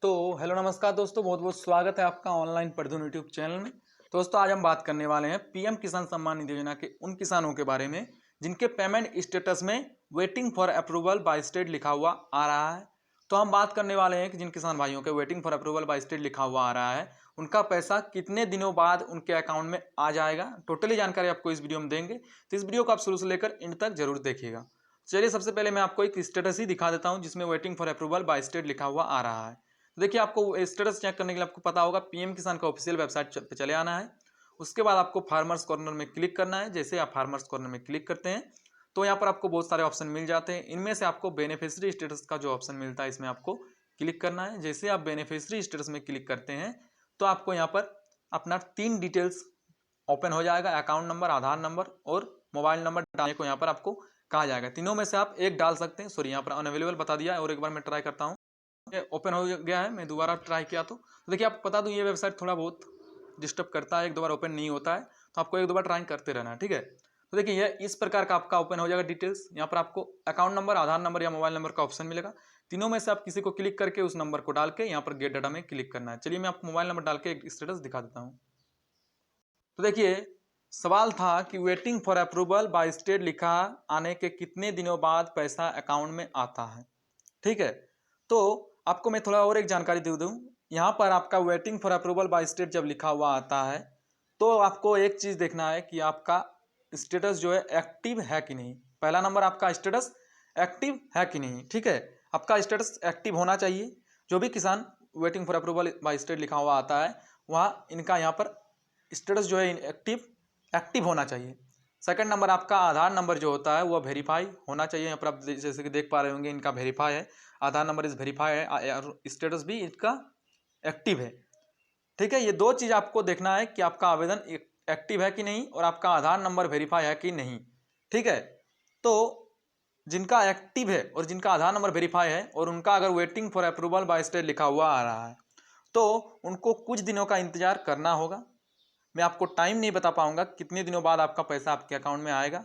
तो हेलो नमस्कार दोस्तों, बहुत बहुत स्वागत है आपका ऑनलाइन पढ़दून यूट्यूब चैनल में। दोस्तों आज हम बात करने वाले हैं पीएम किसान सम्मान निधि योजना के उन किसानों के बारे में जिनके पेमेंट स्टेटस में waiting for approval by state लिखा हुआ आ रहा है। तो हम बात करने वाले हैं कि जिन किसान भाइयों के waiting for approval by state लिखा हुआ आ रहा है उनका पैसा कितने दिनों बाद उनके अकाउंट में आ जाएगा। टोटली जानकारी आपको इस वीडियो में देंगे, तो इस वीडियो को आप शुरू से लेकर एंड तक जरूर देखिएगा। चलिए सबसे पहले मैं आपको एक स्टेटस ही दिखा देता हूं जिसमें waiting for approval by state लिखा हुआ आ रहा है। देखिए आपको स्टेटस चेक करने के लिए आपको पता होगा पीएम किसान का ऑफिशियल वेबसाइट पे चले आना है। उसके बाद आपको फार्मर्स कॉर्नर में क्लिक करना है। जैसे आप फार्मर्स कॉर्नर में क्लिक करते हैं तो यहाँ पर आपको बहुत सारे ऑप्शन मिल जाते हैं। इनमें से आपको बेनिफिशियरी स्टेटस का जो ऑप्शन मिलता है इसमें आपको क्लिक करना है। जैसे आप बेनिफिशियरी स्टेटस में क्लिक करते हैं तो आपको यहाँ पर अपना 3 डिटेल्स ओपन हो जाएगा। अकाउंट नंबर, आधार नंबर और मोबाइल नंबर डालने को यहाँ पर आपको कहा जाएगा। तीनों में से आप एक डाल सकते हैं। सॉरी, यहाँ पर अनअवेलेबल बता दिया है और एक बार मैं ट्राई करता हूँ। ओपन हो गया है, मैं दोबारा ट्राई किया तो देखिए आपको बता दूं ये वेबसाइट थोड़ा बहुत डिस्टर्ब करता है, एक दो बार ओपन नहीं होता है, तो आपको एक दो बार ट्राई करते रहना है, ठीक है। तो देखिए ये इस प्रकार का आपका ओपन हो जाएगा डिटेल्स। यहाँ पर आपको अकाउंट नंबर, आधार नंबर या मोबाइल नंबर का ऑप्शन मिलेगा। तीनों में से आप किसी को क्लिक करके उस नंबर को डाल के यहाँ पर गेट डाटा में क्लिक करना है। चलिए मैं आपको मोबाइल नंबर डाल के एक स्टेटस दिखा देता हूँ। तो देखिए सवाल था कि waiting for approval by state लिखा आने के कितने दिनों बाद पैसा अकाउंट में आता है, ठीक है। तो आपको मैं थोड़ा और एक जानकारी दे दूं। यहाँ पर आपका waiting for approval by state जब लिखा हुआ आता है तो आपको एक चीज़ देखना है कि आपका स्टेटस जो है एक्टिव है कि नहीं। पहला नंबर आपका स्टेटस एक्टिव है कि नहीं, ठीक है। आपका स्टेटस एक्टिव होना चाहिए। जो भी किसान waiting for approval by state लिखा हुआ आता है वहाँ इनका यहाँ पर स्टेटस जो है एक्टिव होना चाहिए। सेकंड नंबर आपका आधार नंबर जो होता है वह वेरीफाई होना चाहिए। यहाँ पर आप जैसे कि देख पा रहे होंगे इनका वेरीफाई है, आधार नंबर इज वेरीफाई है और स्टेटस भी इसका एक्टिव है, ठीक है। ये दो चीज़ आपको देखना है कि आपका आवेदन एक्टिव है कि नहीं और आपका आधार नंबर वेरीफाई है कि नहीं, ठीक है। तो जिनका एक्टिव है और जिनका आधार नंबर वेरीफाई है और उनका अगर waiting for approval by state लिखा हुआ आ रहा है तो उनको कुछ दिनों का इंतजार करना होगा। मैं आपको टाइम नहीं बता पाऊंगा कितने दिनों बाद आपका पैसा आपके अकाउंट में आएगा,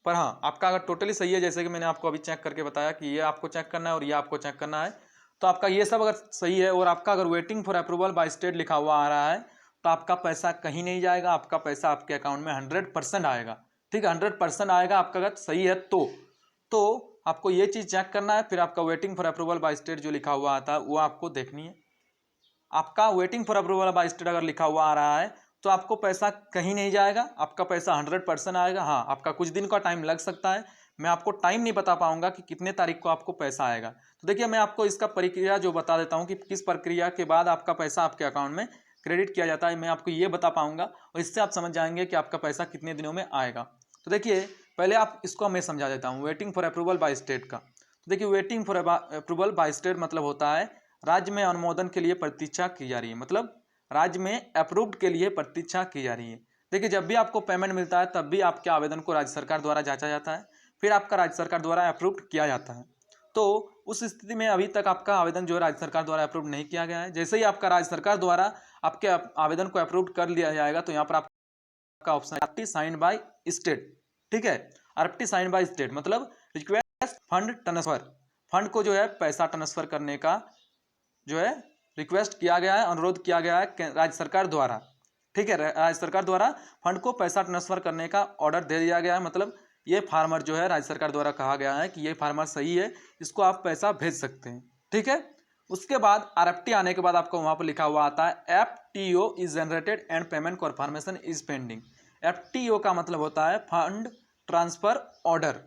पर हाँ आपका अगर टोटली सही है, जैसे कि मैंने आपको अभी चेक करके बताया कि ये आपको चेक करना है और ये आपको चेक करना है, तो आपका ये सब अगर सही है और आपका अगर waiting for approval by state लिखा हुआ आ रहा है तो आपका पैसा कहीं नहीं जाएगा। आपका पैसा आपके अकाउंट में 100% आएगा, ठीक है। 100% आएगा आपका अगर सही है तो आपको ये चीज़ चेक करना है। फिर आपका waiting for approval by state जो लिखा हुआ आता है वो आपको देखनी है। आपका waiting for approval by state अगर लिखा हुआ आ रहा है तो आपको पैसा कहीं नहीं जाएगा, आपका पैसा 100% आएगा। हाँ आपका कुछ दिन का टाइम लग सकता है, मैं आपको टाइम नहीं बता पाऊंगा कि कितने तारीख को आपको पैसा आएगा। तो देखिए मैं आपको इसका प्रक्रिया जो बता देता हूँ कि किस प्रक्रिया के बाद आपका पैसा आपके अकाउंट में क्रेडिट किया जाता है, मैं आपको ये बता पाऊंगा और इससे आप समझ जाएंगे कि आपका पैसा कितने दिनों में आएगा। तो देखिए पहले आप इसको मैं समझा देता हूँ waiting for approval by state का। तो देखिए waiting for approval by state मतलब होता है राज्य में अनुमोदन के लिए प्रतीक्षा की जा रही है, मतलब राज्य में अप्रूव्ड के लिए प्रतीक्षा की जा रही है। देखिए जब भी आपको पेमेंट मिलता है तब भी आपके आवेदन को राज्य सरकार द्वारा जांचा जाता है, फिर आपका राज्य सरकार द्वारा अप्रूव्ड किया जाता है। तो उस स्थिति में अभी तक आपका आवेदन जो है राज्य सरकार द्वारा अप्रूव नहीं किया गया है। जैसे ही आपका राज्य सरकार द्वारा आपके आवेदन को अप्रूव कर लिया जाएगा तो यहाँ पर आपका option RFT signed by state, ठीक है। आरएफटी साइंड बाय स्टेट मतलब रिक्वेस्ट फंड ट्रांसफर, फंड को जो है पैसा ट्रांसफर करने का जो है रिक्वेस्ट किया गया है, अनुरोध किया गया है राज्य सरकार द्वारा, ठीक है। राज्य सरकार द्वारा फंड को पैसा ट्रांसफर करने का ऑर्डर दे दिया गया है। मतलब ये फार्मर जो है राज्य सरकार द्वारा कहा गया है कि ये फार्मर सही है, इसको आप पैसा भेज सकते हैं, ठीक है। उसके बाद आरएफटी आने के बाद आपको वहां पर लिखा हुआ आता है FTO is generated and payment confirmation is pending. FTO का मतलब होता है फंड ट्रांसफर ऑर्डर,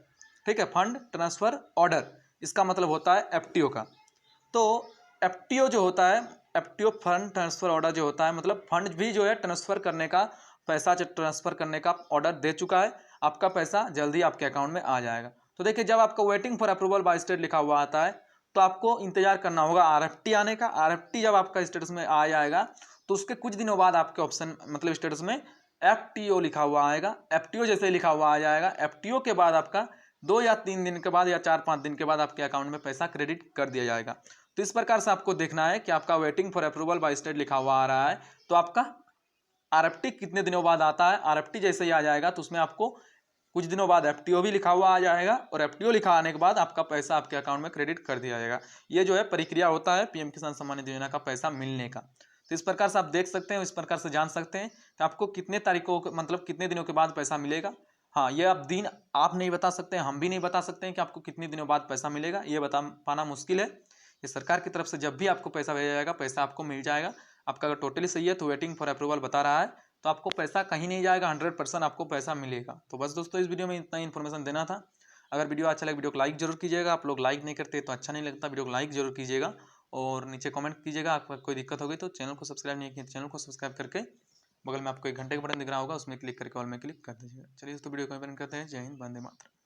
ठीक है। फंड ट्रांसफर ऑर्डर इसका मतलब होता है एफटीओ का। तो एफटीओ जो होता है, एफटीओ फंड ट्रांसफर ऑर्डर जो होता है मतलब फंड भी जो है ट्रांसफर करने का, पैसा ट्रांसफर करने का ऑर्डर दे चुका है, आपका पैसा जल्दी आपके अकाउंट में आ जाएगा। तो देखिए जब आपका waiting for approval by state लिखा हुआ आता है तो आपको इंतजार करना होगा आरएफटी आने का। आरएफटी जब आपका स्टेटस में आ जाएगा तो उसके कुछ दिनों बाद आपके ऑप्शन मतलब स्टेटस में एफटीओ लिखा हुआ आएगा। एफटीओ जैसे लिखा हुआ आ जाएगा, एफटीओ के बाद आपका 2 या 3 दिन के बाद या 4-5 दिन के बाद आपके अकाउंट में पैसा क्रेडिट कर दिया जाएगा। तो इस प्रकार से आपको देखना है कि आपका waiting for approval by state लिखा हुआ आ रहा है तो आपका आरएफटी कितने दिनों बाद आता है। आरएफटी जैसे ही आ जाएगा तो उसमें आपको कुछ दिनों बाद एफटीओ भी लिखा हुआ आ जाएगा और एफटीओ लिखा आने के बाद आपका पैसा आपके अकाउंट में क्रेडिट कर दिया जाएगा। ये जो है प्रक्रिया होता है पीएम किसान सम्मान निधि योजना का पैसा मिलने का। तो इस प्रकार से आप देख सकते हैं, इस प्रकार से जान सकते हैं कि आपको कितने तारीखों मतलब कितने दिनों के बाद पैसा मिलेगा। हाँ, ये आप दिन आप नहीं बता सकते, हम भी नहीं बता सकते हैं कि आपको कितने दिनों बाद पैसा मिलेगा, ये बता पाना मुश्किल है। ये सरकार की तरफ से जब भी आपको पैसा भेजा जाएगा पैसा आपको मिल जाएगा। आपका अगर टोटली सही है तो वेटिंग फॉर अप्रूवल बता रहा है, तो आपको पैसा कहीं नहीं जाएगा, 100% आपको पैसा मिलेगा। तो बस दोस्तों, इस वीडियो में इतना ही इन्फॉर्मेशन देना था। अगर वीडियो अच्छा लगे वीडियो को लाइक जरूर कीजिएगा। आप लोग लाइक नहीं करते तो अच्छा नहीं लगता, वीडियो को लाइक जरूर कीजिएगा और नीचे कमेंट कीजिएगा। आपको कोई दिक्कत होगी तो चैनल को सब्सक्राइब नहीं किया तो चैनल को सब्सक्राइब करके बगल में आपको एक घंटे का बटन दिख रहा होगा, उसमें क्लिक करके ऑल में क्लिक कर दीजिएगा। चलिए दोस्तों, वीडियो को एंड करते हैं। जय हिंद, वंदे मातरम।